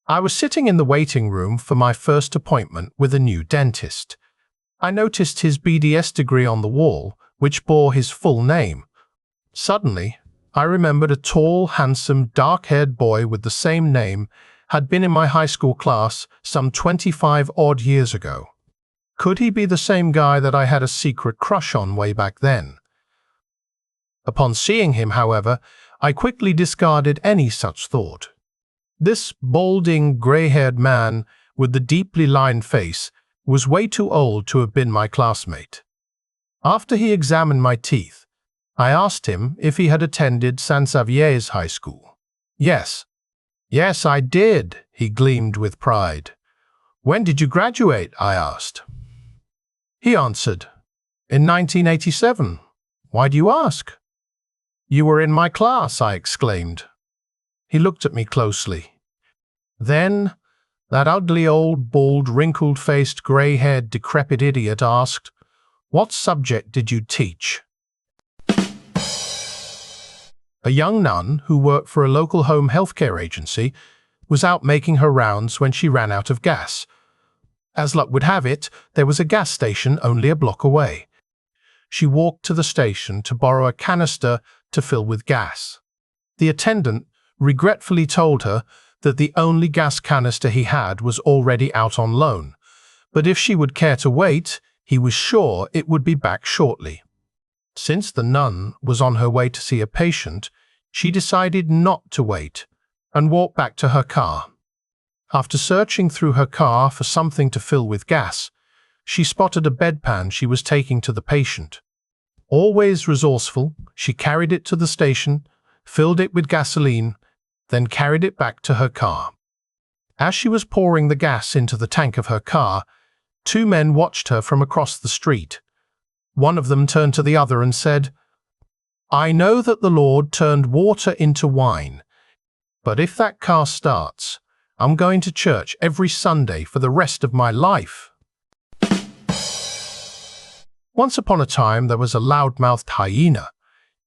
I was sitting in the waiting room for my first appointment with a new dentist. I noticed his BDS degree on the wall, which bore his full name. Suddenly, I remembered a tall, handsome, dark-haired boy with the same name had been in my high school class some 25-odd years ago. Could he be the same guy that I had a secret crush on way back then? Upon seeing him, however, I quickly discarded any such thought. This balding, grey-haired man with the deeply lined face was way too old to have been my classmate. After he examined my teeth, I asked him if he had attended Saint Xavier's high school. Yes, I did, he gleamed with pride. When did you graduate? I asked. He answered, in 1987. Why do you ask? You were in my class, I exclaimed. He looked at me closely. Then, that ugly old, bald, wrinkled-faced, grey-haired, decrepit idiot asked, what subject did you teach? A young nun who worked for a local home healthcare agency was out making her rounds when she ran out of gas. As luck would have it, there was a gas station only a block away. She walked to the station to borrow a canister to fill with gas. The attendant regretfully told her that the only gas canister he had was already out on loan, but if she would care to wait, he was sure it would be back shortly. Since the nun was on her way to see a patient, she decided not to wait and walked back to her car. After searching through her car for something to fill with gas, she spotted a bedpan she was taking to the patient. Always resourceful, she carried it to the station, filled it with gasoline, then carried it back to her car. As she was pouring the gas into the tank of her car, two men watched her from across the street. One of them turned to the other and said, I know that the Lord turned water into wine, but if that car starts, I'm going to church every Sunday for the rest of my life. Once upon a time, there was a loud-mouthed hyena.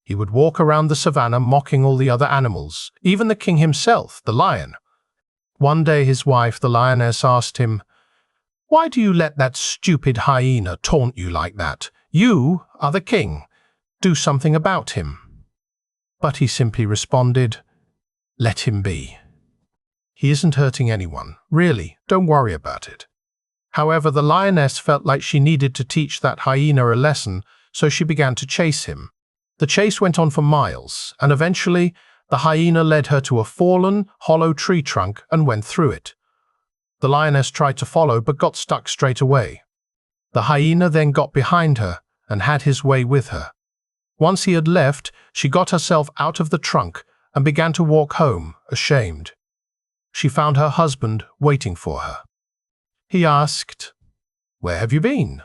He would walk around the savannah mocking all the other animals, even the king himself, the lion. One day his wife, the lioness, asked him, Why do you let that stupid hyena taunt you like that? You are the king. Do something about him. But he simply responded, Let him be. He isn't hurting anyone. Really, don't worry about it. However, the lioness felt like she needed to teach that hyena a lesson, so she began to chase him. The chase went on for miles, and eventually the hyena led her to a fallen, hollow tree trunk and went through it. The lioness tried to follow but got stuck straight away. The hyena then got behind her and had his way with her. Once he had left, she got herself out of the trunk and began to walk home, ashamed. She found her husband waiting for her. He asked, Where have you been?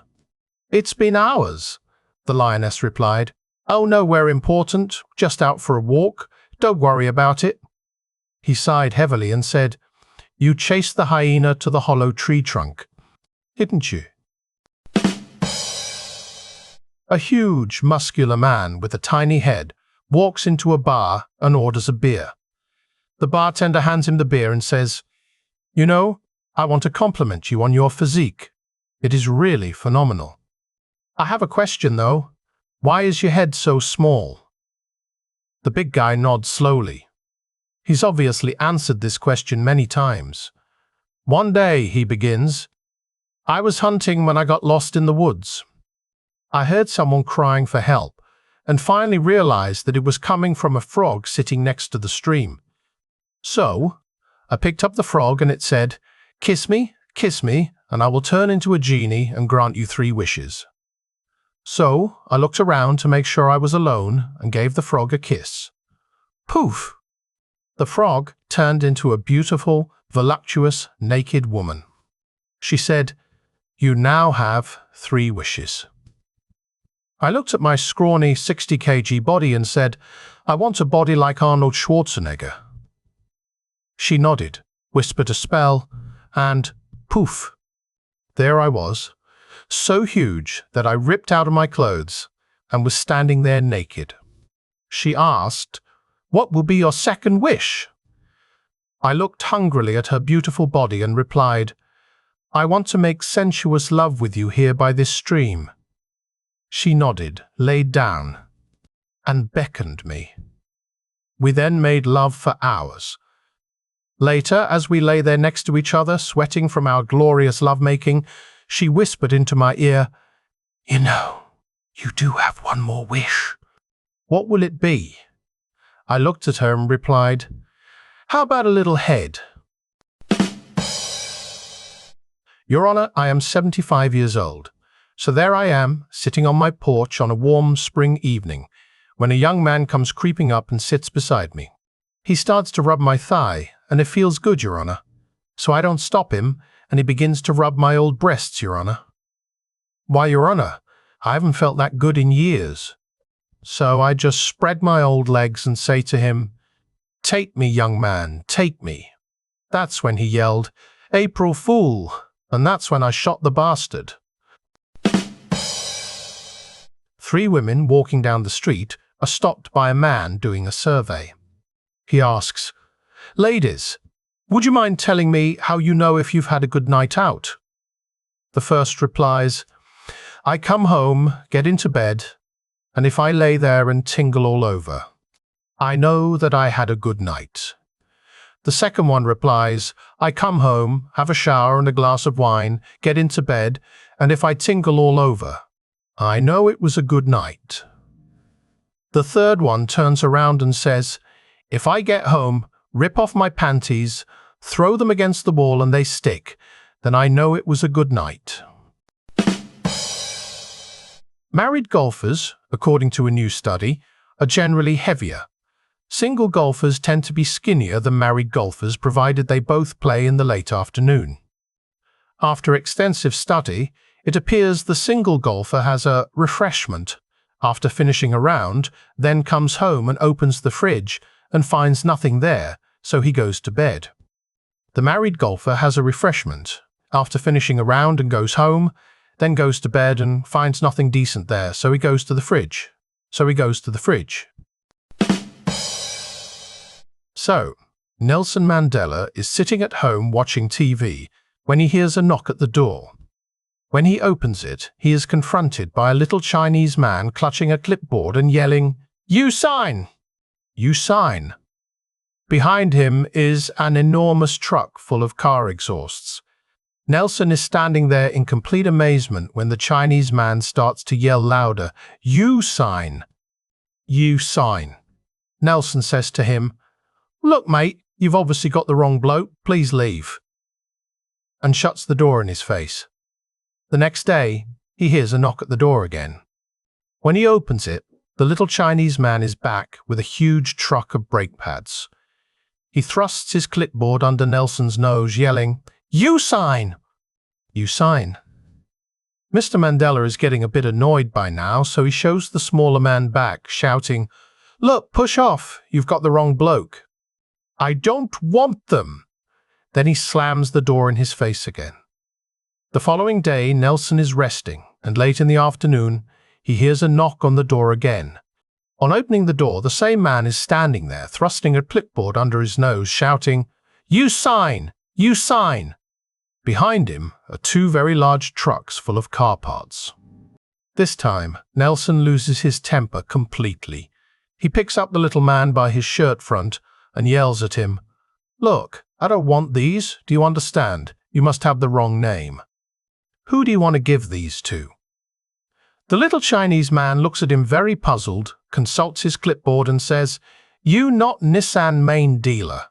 It's been hours, the lioness replied. Oh, nowhere important, just out for a walk. Don't worry about it. He sighed heavily and said, You chased the hyena to the hollow tree trunk, didn't you? A huge, muscular man with a tiny head walks into a bar and orders a beer. The bartender hands him the beer and says, You know, I want to compliment you on your physique. It is really phenomenal. I have a question, though. Why is your head so small? The big guy nods slowly. He's obviously answered this question many times. One day, he begins, I was hunting when I got lost in the woods. I heard someone crying for help and finally realized that it was coming from a frog sitting next to the stream. So, I picked up the frog and it said, kiss me, and I will turn into a genie and grant you 3 wishes. So, I looked around to make sure I was alone and gave the frog a kiss. Poof! The frog turned into a beautiful, voluptuous, naked woman. She said, You now have 3 wishes. I looked at my scrawny 60 kg body and said, I want a body like Arnold Schwarzenegger. She nodded, whispered a spell, and poof! There I was, so huge that I ripped out of my clothes and was standing there naked. She asked, What will be your second wish? I looked hungrily at her beautiful body and replied, "I want to make sensuous love with you here by this stream." She nodded, laid down, and beckoned me. We then made love for hours. Later, as we lay there next to each other, sweating from our glorious lovemaking, she whispered into my ear, "You know, you do have one more wish." "What will it be?" I looked at her and replied, "How about a little head?" Your Honor, I am 75 years old. So there I am, sitting on my porch on a warm spring evening, when a young man comes creeping up and sits beside me. He starts to rub my thigh, and it feels good, Your Honor. So I don't stop him, and he begins to rub my old breasts, Your Honor. Why, Your Honor, I haven't felt that good in years. So I just spread my old legs and say to him, "Take me, young man, take me." That's when he yelled, "April Fool," and that's when I shot the bastard. 3 women walking down the street are stopped by a man doing a survey. He asks, "Ladies, would you mind telling me how you know if you've had a good night out?" The first replies, "I come home, get into bed, and if I lay there and tingle all over, I know that I had a good night." The second one replies, "I come home, have a shower and a glass of wine, get into bed, and if I tingle all over, I know it was a good night." The third one turns around and says, "If I get home, rip off my panties, throw them against the wall and they stick, then I know it was a good night." Married golfers, according to a new study, are generally heavier. Single golfers tend to be skinnier than married golfers provided they both play in the late afternoon. After extensive study, it appears the single golfer has a refreshment after finishing a round, then comes home and opens the fridge and finds nothing there, so he goes to bed. The married golfer has a refreshment after finishing a round and goes home, then goes to bed and finds nothing decent there, so he goes to the fridge. So, Nelson Mandela is sitting at home watching TV when he hears a knock at the door. When he opens it, he is confronted by a little Chinese man clutching a clipboard and yelling, "You sign! You sign!" Behind him is an enormous truck full of car exhausts. Nelson is standing there in complete amazement when the Chinese man starts to yell louder, "You sign! You sign!" Nelson says to him, "Look, mate, you've obviously got the wrong bloke, please leave," and shuts the door in his face. The next day, he hears a knock at the door again. When he opens it, the little Chinese man is back with a huge truck of brake pads. He thrusts his clipboard under Nelson's nose, yelling, "You sign! You sign!" Mr. Mandela is getting a bit annoyed by now, so he shows the smaller man back, shouting, "Look, push off, you've got the wrong bloke." "I don't want them." Then he slams the door in his face again. The following day, Nelson is resting, and late in the afternoon, he hears a knock on the door again. On opening the door, the same man is standing there, thrusting a clipboard under his nose, shouting, "You sign! You sign!" Behind him are 2 very large trucks full of car parts. This time, Nelson loses his temper completely. He picks up the little man by his shirt front and yells at him, "Look, I don't want these, do you understand? You must have the wrong name. Who do you want to give these to?" The little Chinese man looks at him very puzzled, consults his clipboard and says, "You not Nissan main dealer."